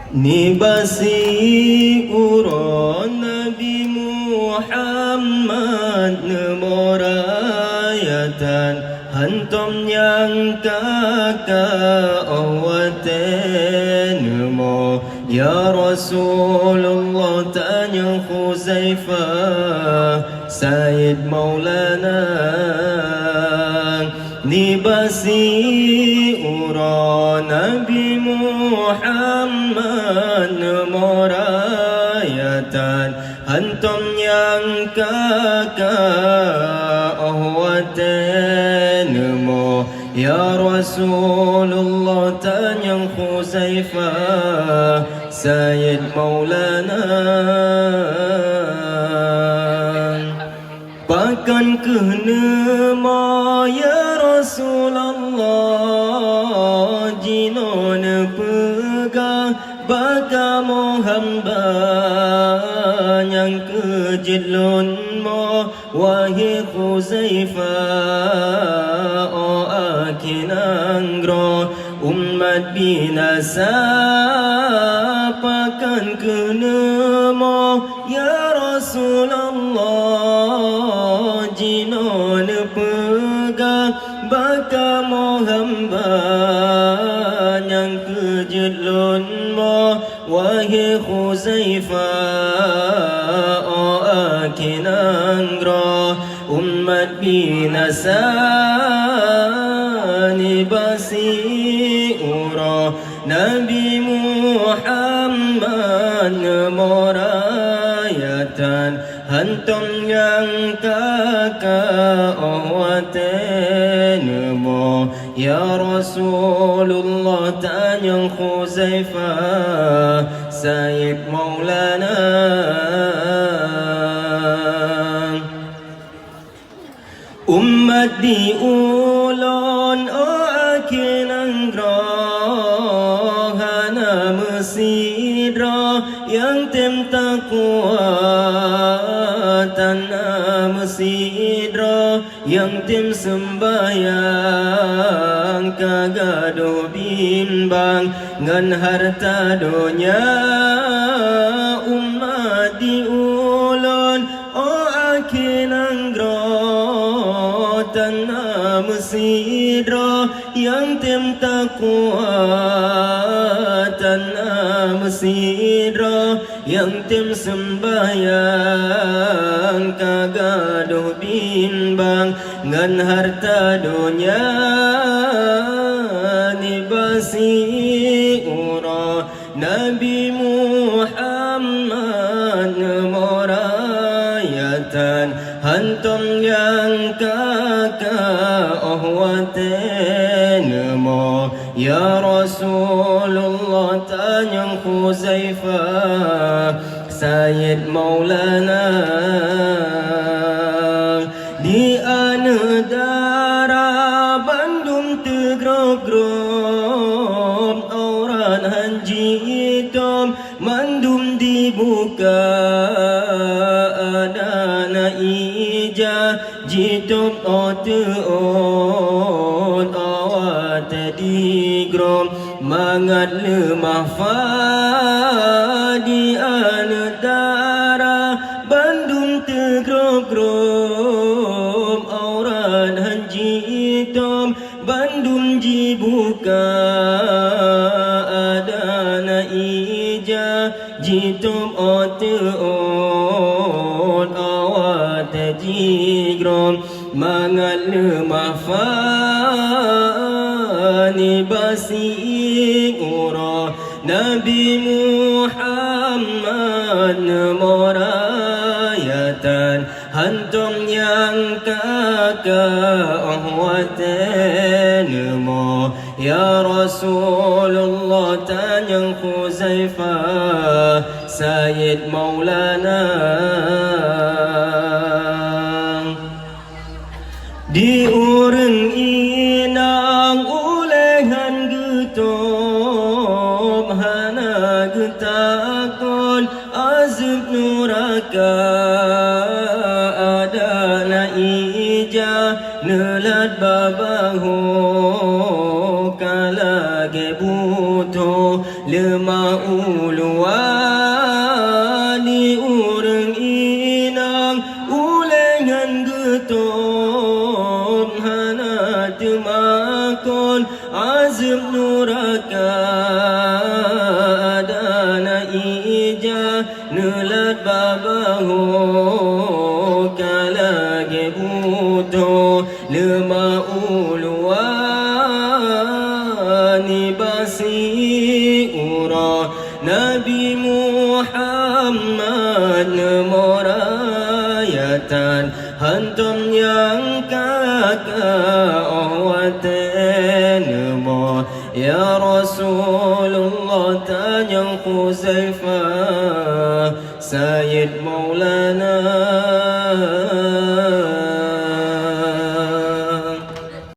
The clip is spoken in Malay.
Nibasi uron Nabi Muhammad Nemorayatan Hantom yang kakak awatan Nemo Ya Rasulullah tanya Khuzaifah Sayyid Maulana Nibasi uron Nabi Muhammad Nemorayatan Hantom yang kakak ahwatan Nemo Ya Rasulullah tanya Khuzaifah Sayyid Maulana Pakan kenema ya Rasulullah Jinon pegang baka hamba yang kejidlun mo Wahai Khuzaifah O akinanggro umat binasa Pakan kenema ya Rasulullah Jinon pegang baka hamba yang kejidlun mo Wahai Khuzaifah O akinanggro umat binasa Nibasi uro Nabi Muhammad Nemorayatan Hantom yang kakak awatan Nemo Ya Rasulullah tanya Khuzaifah Sayyid Maulana Umat diulon o akinanggro Hana mesidra yang tem takwa Tanah mesidra yang tim sembayang Kagaduh bimbang ngan harta dunia Umat diulon o akinanggro Tanah mesidra yang tim takwa Tanah mesidra yang tim sembayang Kagaduh bimbang ngan harta dunia Nibasi ura Nabi Muhammad Nemorayatan Hantom yang kakak ahwatan Nemo Ya Rasulullah tanya Khuzaifah Sayyid Maulana Di anedara Bandung tegrog-grog Auran hanji hitam Mandum dibuka Adana ija Jitum oteot Awat digrom Mangat lemah Di anedara Bandung tegrog-grog Auran hanji hitam Bandung dibuka Adana ija Jitum oteot Awat digrom Mangat lemah Nibasi ura Nabi Muhammad Nemorayatan Hantom yang kakak ahwatan Nemo Ya Rasulullah tanya Khuzaifah Sayyid Maulana Di urang inang ulehan getom Hana getakon azab nuraka Adana ija nelat babaho Kalage buto lema uluani urang inang ulengan geton hana temakon azab nuraka adana ija nelat babaho kalage buto lema uluani basi ura Nabi Muhammad nemorayatan hantam yang kakak awatan nemo ya Rasulullah tanya Khuzaifah Sayyid Maulana